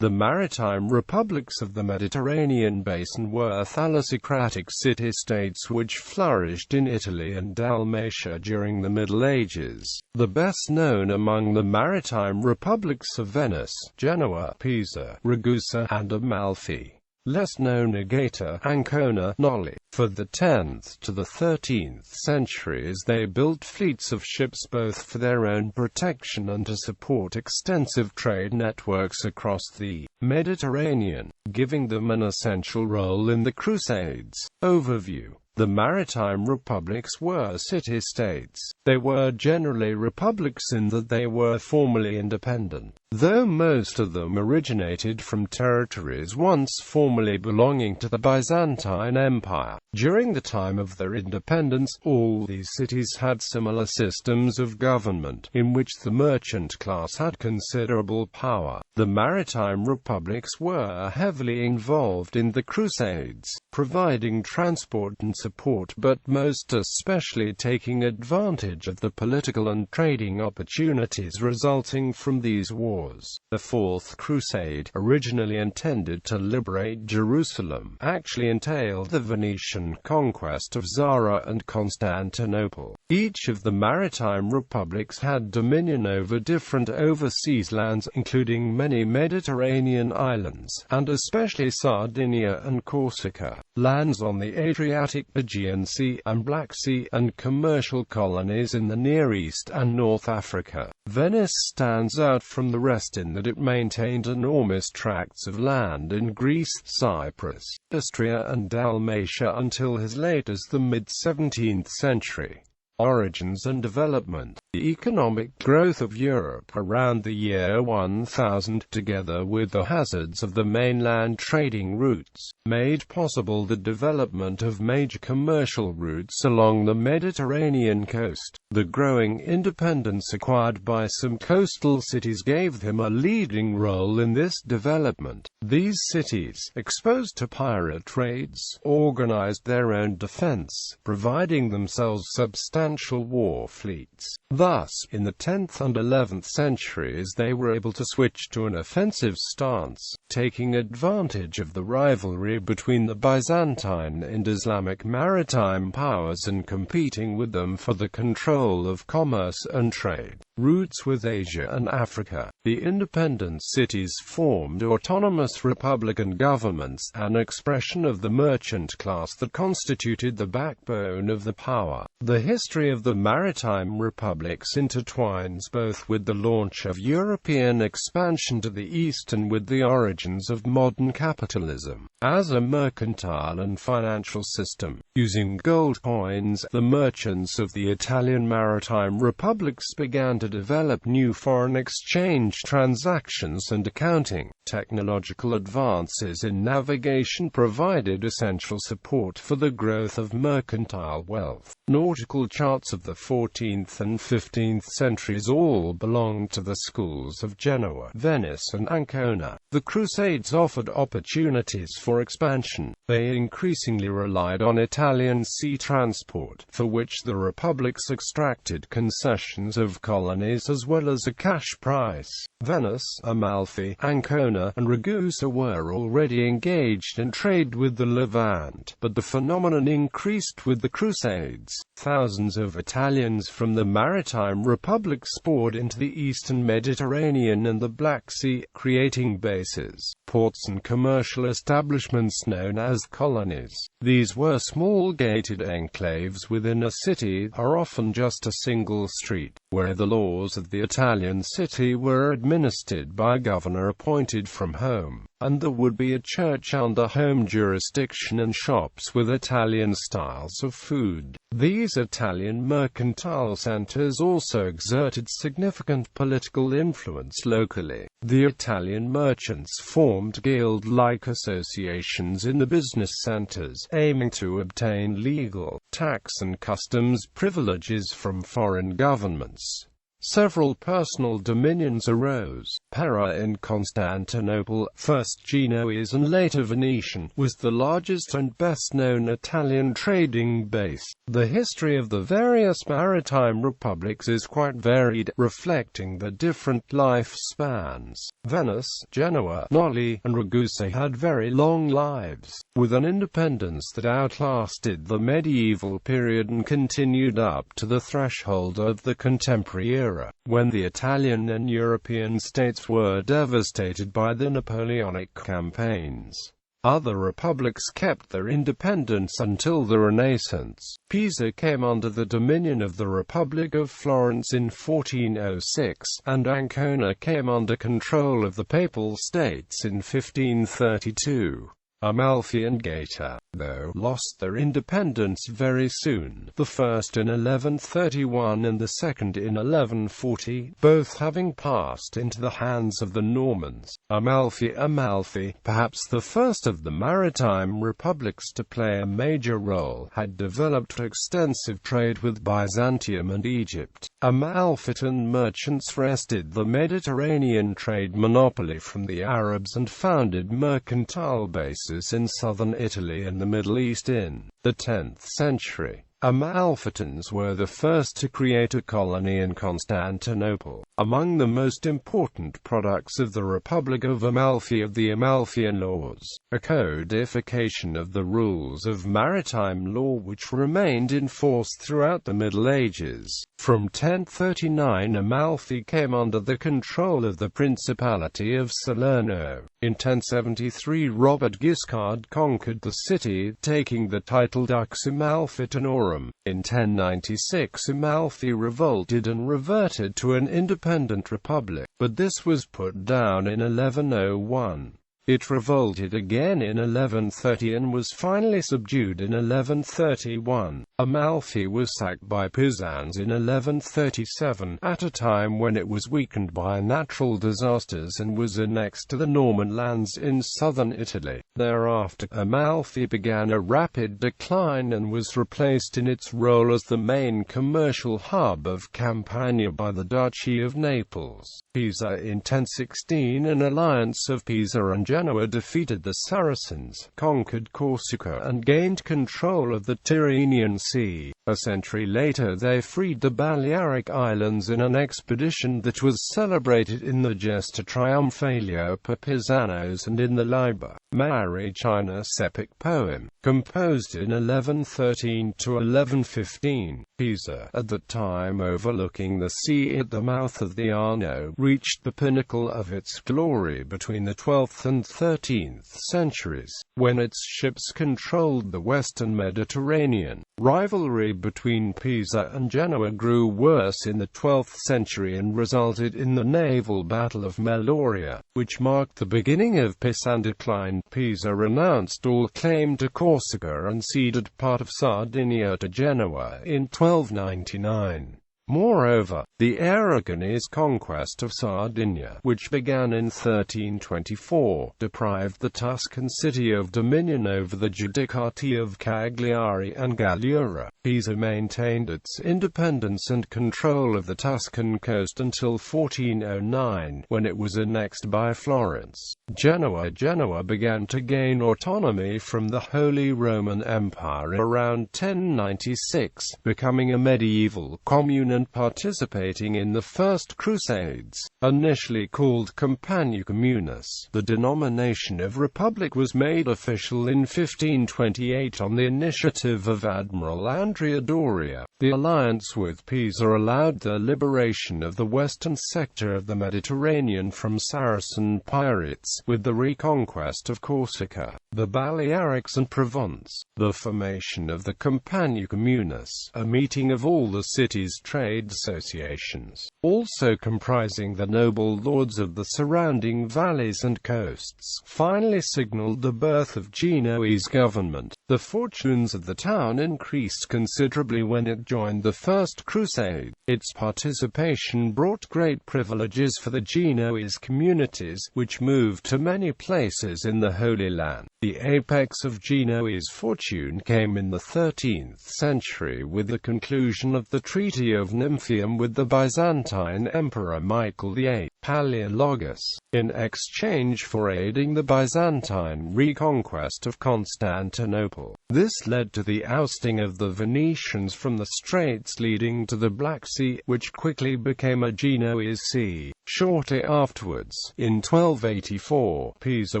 The maritime republics of the Mediterranean Basin were thalassocratic city-states which flourished in Italy and Dalmatia during the Middle Ages. The best known among the maritime republics are Venice, Genoa, Pisa, Ragusa, and Amalfi.Less known as Gaeta, Ancona, Noli. For the 10th to the 13th centuries they built fleets of ships both for their own protection and to support extensive trade networks across the Mediterranean, giving them an essential role in the Crusades. Overview. The maritime republics were city-states. They were generally republics in that they were formally independent, though most of them originated from territories once formerly belonging to the Byzantine Empire. During the time of their independence, all these cities had similar systems of government, in which the merchant class had considerable power. The maritime republics were heavily involved in the Crusades, providing transport and support, but most especially taking advantage of the political and trading opportunities resulting from these wars. The Fourth Crusade, originally intended to liberate Jerusalem, actually entailed the Venetian conquest of Zara and Constantinople. Each of the maritime republics had dominion over different overseas lands, including many Mediterranean islands, and especially Sardinia and Corsica, lands on the Adriatic, Aegean Sea, and Black Sea, and commercial colonies in the Near East and North Africa. Venice stands out from the rest in that it maintained enormous tracts of land in Greece, Cyprus, Istria, and Dalmatia until as late as the mid-17th century. Origins and development. The economic growth of Europe around the year 1000, together with the hazards of the mainland trading routes, made possible the development of major commercial routes along the Mediterranean coast. The growing independence acquired by some coastal cities gave them a leading role in this development. These cities, exposed to pirate raids, organized their own defense, providing themselves substantial war fleets. Thus, in the 10th and 11th centuries they were able to switch to an offensive stance, taking advantage of the rivalry between the Byzantine and Islamic maritime powers and competing with them for the control of commerce and trade routes with Asia and Africa. The independent cities formed autonomous republican governments, an expression of the merchant class that constituted the backbone of the power. The history of the maritime republics intertwines both with the launch of European expansion to the east and with the origins of modern capitalism. As a mercantile and financial system, using gold coins, the merchants of the Italian maritime republics began to develop new foreign exchange transactions and accounting. Technological advances in navigation provided essential support for the growth of mercantile wealth. Nautical charts of the 14th and 15th centuries all belonged to the schools of Genoa, Venice, and Ancona. The Crusades offered opportunities for expansion. They increasingly relied on Italian sea transport, for which the republics extracted concessions of colonies as well as a cash price. Venice, Amalfi, Ancona, and Ragusa were already engaged in trade with the Levant, but the phenomenon increased with the Crusades. Thousands of Italians from the maritime republics poured into the eastern Mediterranean and the Black Sea, creating bases, ports and commercial establishments known as colonies. These were small gated enclaves within a city, or often just a single street, where the laws of the Italian city were administered by a governor appointed from home, and there would be a church under home jurisdiction and shops with Italian styles of food. These Italian mercantile centers also exerted significant political influence locally. The Italian merchants formed guild-like associations in the business centers, aiming to obtain legal, tax and customs privileges from foreign governments. Several personal dominions arose. Pera in Constantinople, first Genoese and later Venetian, was the largest and best-known Italian trading base. The history of the various maritime republics is quite varied, reflecting the different lifespans. Venice, Genoa, Noli, and Ragusa had very long lives, with an independence that outlasted the medieval period and continued up to the threshold of the contemporary era, when the Italian and European states were devastated by the Napoleonic campaigns. Other republics kept their independence until the Renaissance. Pisa came under the dominion of the Republic of Florence in 1406, and Ancona came under control of the Papal States in 1532. Amalfi and Gaeta, though, lost their independence very soon, the first in 1131 and the second in 1140, both having passed into the hands of the Normans. Amalfi, perhaps the first of the maritime republics to play a major role, had developed extensive trade with Byzantium and Egypt. Amalfitan merchants wrested the Mediterranean trade monopoly from the Arabs and founded mercantile bases in southern Italy and the Middle East in the 10th century. Amalfitans were the first to create a colony in Constantinople. Among the most important products of the Republic of Amalfi are the Amalfian laws, a codification of the rules of maritime law which remained in force throughout the Middle Ages. From 1039 Amalfi came under the control of the Principality of Salerno. In 1073 Robert Guiscard conquered the city, taking the title Dux Amalfitanorum. In 1096 Amalfi revolted and reverted to an independent republic, but this was put down in 1101. It revolted again in 1130 and was finally subdued in 1131. Amalfi was sacked by Pisans in 1137, at a time when it was weakened by natural disasters and was annexed to the Norman lands in southern Italy. Thereafter, Amalfi began a rapid decline and was replaced in its role as the main commercial hub of Campania by the Duchy of Naples. Pisa in 1016, an alliance of Pisa and Genoa defeated the Saracens, conquered Corsica and gained control of the Tyrrhenian Sea. A century later they freed the Balearic Islands in an expedition that was celebrated in the Gesta Triumphalia per Pisanos and in the Liber Maritime epic poem, composed in 1113 to 1115. Pisa, at the time overlooking the sea at the mouth of the Arno, reached the pinnacle of its glory between the 12th and 13th centuries, when its ships controlled the western Mediterranean. Rivalry between Pisa and Genoa grew worse in the 12th century and resulted in the naval Battle of Meloria, which marked the beginning of Pisan decline. Pisa renounced all claim to Corsica and ceded part of Sardinia to Genoa in 1299. Moreover, the Aragonese conquest of Sardinia, which began in 1324, deprived the Tuscan city of dominion over the Giudicati of Cagliari and Gallura. Pisa maintained its independence and control of the Tuscan coast until 1409, when it was annexed by Florence. Genoa began to gain autonomy from the Holy Roman Empire around 1096, becoming a medieval commune and participating in the First Crusades. Initially called Campania Communis, the denomination of republic was made official in 1528 on the initiative of Admiral Andrea Doria. The alliance with Pisa allowed the liberation of the western sector of the Mediterranean from Saracen pirates, with the reconquest of Corsica, the Balearics and Provence. The formation of the Campania Communis, a meeting of all the city's trade associations, also comprising the noble lords of the surrounding valleys and coasts, finally signaled the birth of Genoese government. The fortunes of the town increased considerably when it joined the First Crusade. Its participation brought great privileges for the Genoese communities, which moved to many places in the Holy Land. The apex of Genoese fortune came in the 13th century with the conclusion of the Treaty of Nymphium with the Byzantine Emperor Michael VIII, Palaeologus, in exchange for aiding the Byzantine reconquest of Constantinople. This led to the ousting of the Venetians from the straits leading to the Black Sea, which quickly became a Genoese sea. Shortly afterwards, in 1284, Pisa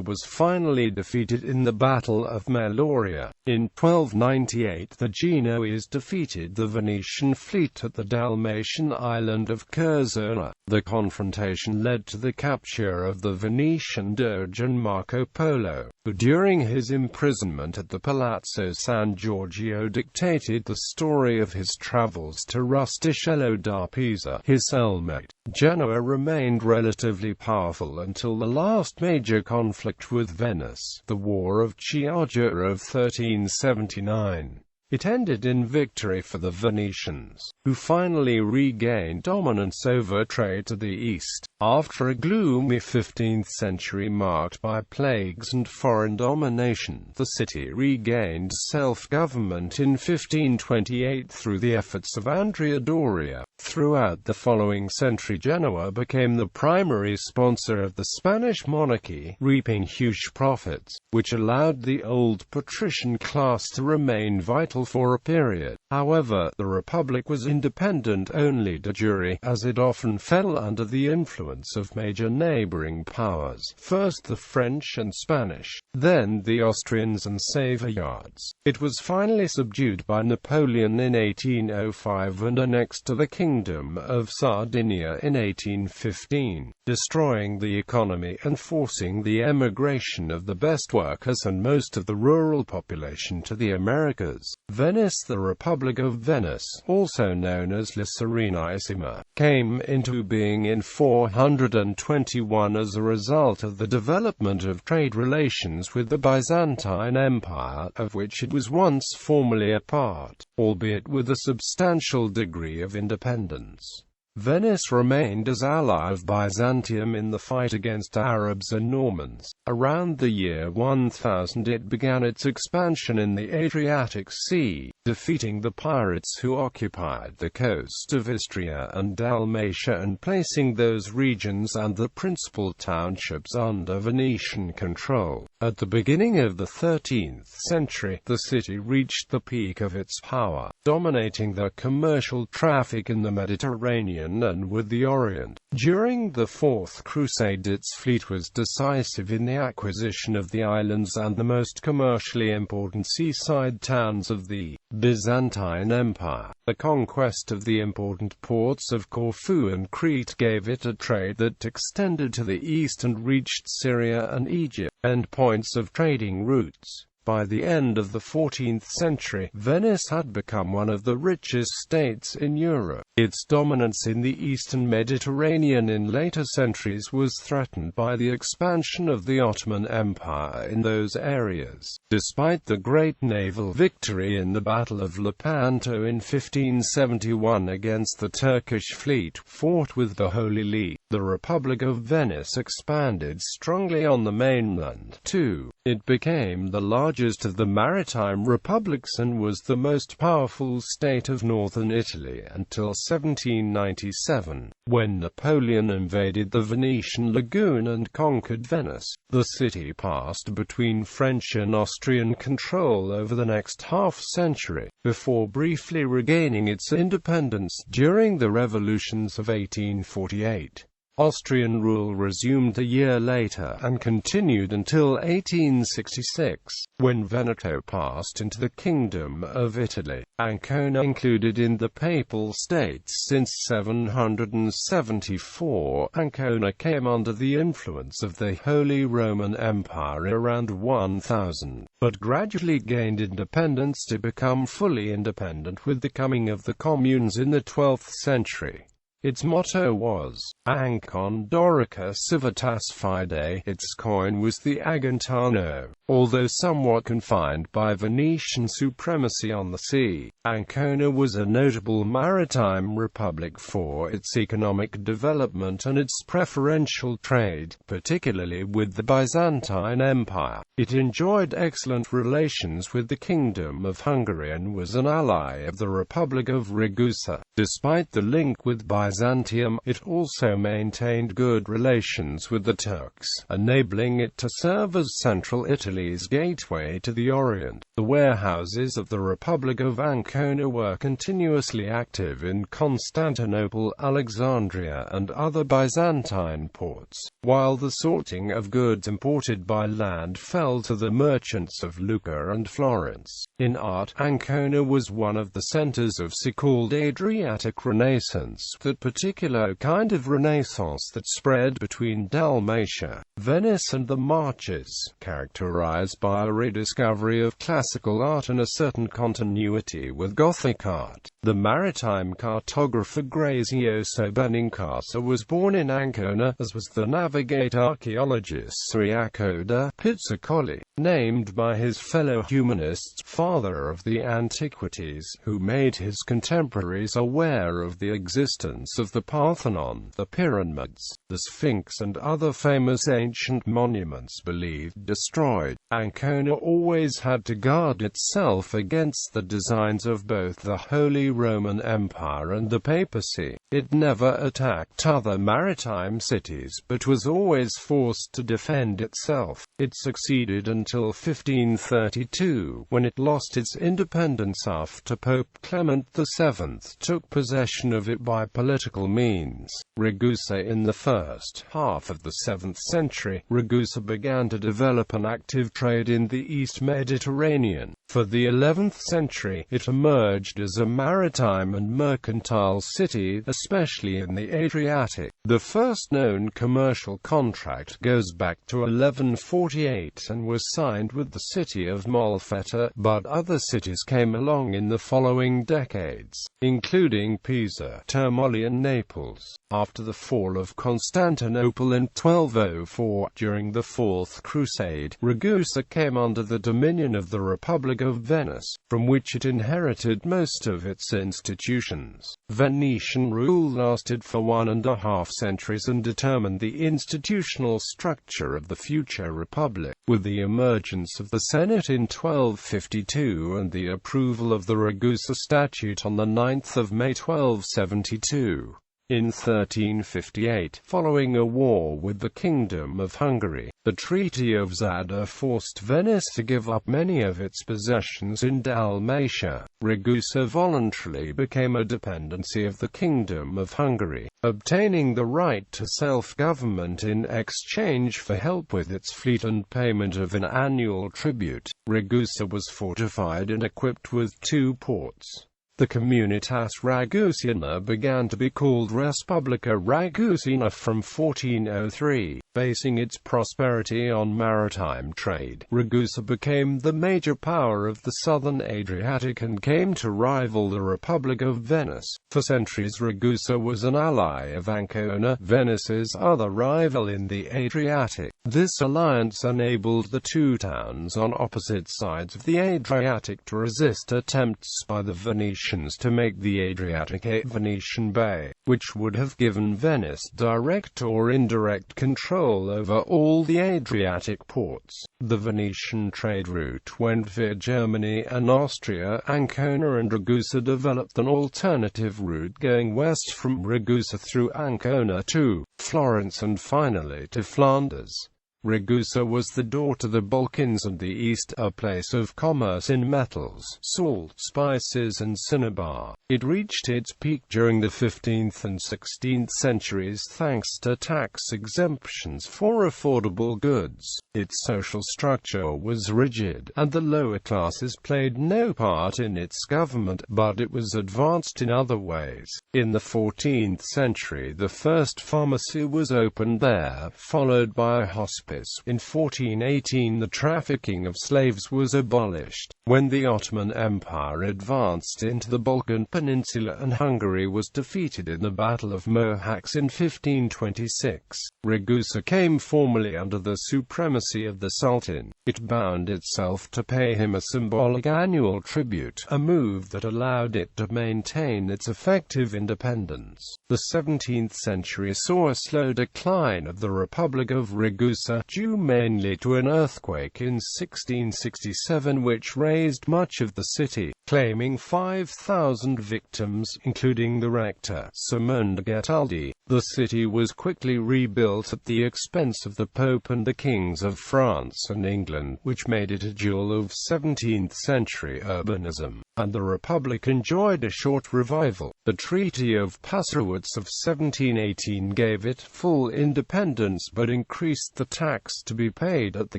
was finally defeated in the Battle of Meloria. In 1298, the Genoese defeated the Venetian fleet at the Dalmatian island of Curzona. The confrontation led to the capture of the Venetian Doge Marco Polo, who during his imprisonment at the Palazzo San Giorgio dictated the story of his travels to Rustichello da Pisa, his cellmate. Genoa remained relatively powerful until the last major conflict with Venice, the War of Chioggia of 1379. It ended in victory for the Venetians, who finally regained dominance over trade to the east. After a gloomy 15th century marked by plagues and foreign domination, the city regained self-government in 1528 through the efforts of Andrea Doria. Throughout the following century, Genoa became the primary sponsor of the Spanish monarchy, reaping huge profits, which allowed the old patrician class to remain vital for a period. However, the Republic was independent only de jure, as it often fell under the influence of major neighboring powers, first the French and Spanish, then the Austrians and Savoyards. It was finally subdued by Napoleon in 1805 and annexed to the Kingdom of Sardinia in 1815, destroying the economy and forcing the emigration of the best workers and most of the rural population to the Americas. Venice. The Republic of Venice, also known as La Serenissima, came into being in 421 as a result of the development of trade relations with the Byzantine Empire, of which it was once formally a part, albeit with a substantial degree of independence. Venice remained as ally of Byzantium in the fight against Arabs and Normans. Around the year 1000 it began its expansion in the Adriatic Sea, defeating the pirates who occupied the coast of Istria and Dalmatia and placing those regions and the principal townships under Venetian control. At the beginning of the 13th century, the city reached the peak of its power, dominating the commercial traffic in the Mediterranean and with the Orient. During the Fourth Crusade, its fleet was decisive in the acquisition of the islands and the most commercially important seaside towns of the Byzantine Empire. The conquest of the important ports of Corfu and Crete gave it a trade that extended to the east and reached Syria and Egypt, endpoints of trading routes. By the end of the 14th century, Venice had become one of the richest states in Europe. Its dominance in the eastern Mediterranean in later centuries was threatened by the expansion of the Ottoman Empire in those areas. Despite the great naval victory in the Battle of Lepanto in 1571 against the Turkish fleet fought with the Holy League, the Republic of Venice expanded strongly on the mainland, too. It became the largest of the maritime republics and was the most powerful state of northern Italy until 1797, when Napoleon invaded the Venetian lagoon and conquered Venice. The city passed between French and Austrian control over the next half-century, before briefly regaining its independence during the revolutions of 1848. Austrian rule resumed a year later and continued until 1866, when Veneto passed into the Kingdom of Italy. Ancona, included in the Papal States since 774, Ancona came under the influence of the Holy Roman Empire around 1000, but gradually gained independence to become fully independent with the coming of the communes in the 12th century. Its motto was, Ancon Dorica Civitas Fide. Its coin was the agantano, Although somewhat confined by Venetian supremacy on the sea, Ancona was a notable maritime republic for its economic development and its preferential trade, particularly with the Byzantine Empire. It enjoyed excellent relations with the Kingdom of Hungary and was an ally of the Republic of Ragusa. Despite the link with Byzantium, it also maintained good relations with the Turks, enabling it to serve as central Italy's gateway to the Orient. The warehouses of the Republic of Ancona were continuously active in Constantinople, Alexandria, and other Byzantine ports, while the sorting of goods imported by land fell to the merchants of Lucca and Florence. In art, Ancona was one of the centers of so-called Adriatic Renaissance, that particular kind of Renaissance that spread between Dalmatia, Venice and the Marches, characterized by a rediscovery of classical art and a certain continuity with Gothic art. The maritime cartographer Grazioso Benincasa was born in Ancona, as was the navigate archaeologist Jacopo da Pizzucoli, named by his fellow humanists father of the antiquities, who made his contemporaries aware of the existence of the Parthenon, the pyramids, the Sphinx and other famous ancient monuments believed destroyed. Ancona always had to guard itself against the designs of both the Holy Roman Empire and the papacy. It never attacked other maritime cities, but was always forced to defend itself. It succeeded until 1532, when it lost its independence after Pope Clement VII took possession of it by political means. Ragusa. In the first half of the 7th century, Ragusa began to develop an active trade in the East Mediterranean. For the 11th century, it emerged as a maritime and mercantile city, especially in the Adriatic. The first known commercial contract goes back to 1148 and was signed with the city of Molfetta, but other cities came along in the following decades, including Pisa, Termoli and Naples. After the fall of Constantinople in 1204, during the Fourth Crusade, Ragusa came under the dominion of the Republic of Venice, from which it inherited most of its institutions. Venetian rule lasted for 1.5 centuries and determined the institutional structure of the future republic, with the emergence of the Senate in 1252 and the approval of the Ragusa Statute on 9 May 1272. In 1358, following a war with the Kingdom of Hungary, the Treaty of Zadar forced Venice to give up many of its possessions in Dalmatia. Ragusa voluntarily became a dependency of the Kingdom of Hungary, obtaining the right to self-government in exchange for help with its fleet and payment of an annual tribute. Ragusa was fortified and equipped with 2 ports. The Communitas Ragusiana began to be called Respublica Ragusina from 1403, basing its prosperity on maritime trade. Ragusa became the major power of the southern Adriatic and came to rival the Republic of Venice. For centuries Ragusa was an ally of Ancona, Venice's other rival in the Adriatic. This alliance enabled the two towns on opposite sides of the Adriatic to resist attempts by the Venetians to make the Adriatic a Venetian bay, which would have given Venice direct or indirect control over all the Adriatic ports. The Venetian trade route went via Germany and Austria. Ancona and Ragusa developed an alternative route going west from Ragusa through Ancona to Florence and finally to Flanders. Ragusa was the door to the Balkans and the East, a place of commerce in metals, salt, spices and cinnabar. It reached its peak during the 15th and 16th centuries thanks to tax exemptions for affordable goods. Its social structure was rigid, and the lower classes played no part in its government, but it was advanced in other ways. In the 14th century the first pharmacy was opened there, followed by a hospice. In 1418 the trafficking of slaves was abolished. When the Ottoman Empire advanced into the Balkan Peninsula and Hungary was defeated in the Battle of Mohacs in 1526, Ragusa came formally under the supremacy of the Sultan. It bound itself to pay him a symbolic annual tribute, a move that allowed it to maintain its effective independence. The 17th century saw a slow decline of the Republic of Ragusa, due mainly to an earthquake in 1667 which razed much of the city, claiming 5,000 victims, including the rector, Simone Getaldi. The city was quickly rebuilt at the expense of the Pope and the kings of France and England, which made it a jewel of 17th-century urbanism, and the Republic enjoyed a short revival. The Treaty of Passarowitz of 1718 gave it full independence but increased the tax to be paid at the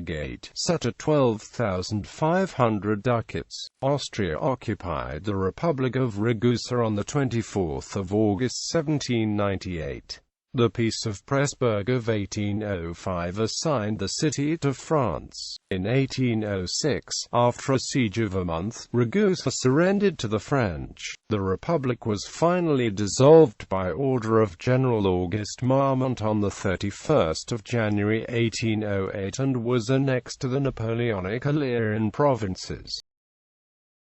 gate, set at 12,500 ducats. Austria occupied the Republic of Ragusa on 24 August 1798. The Peace of Pressburg of 1805 assigned the city to France. In 1806, after a siege of a month, Ragusa surrendered to the French. The Republic was finally dissolved by order of General Auguste Marmont on 31 January 1808 and was annexed to the Napoleonic Illyrian provinces.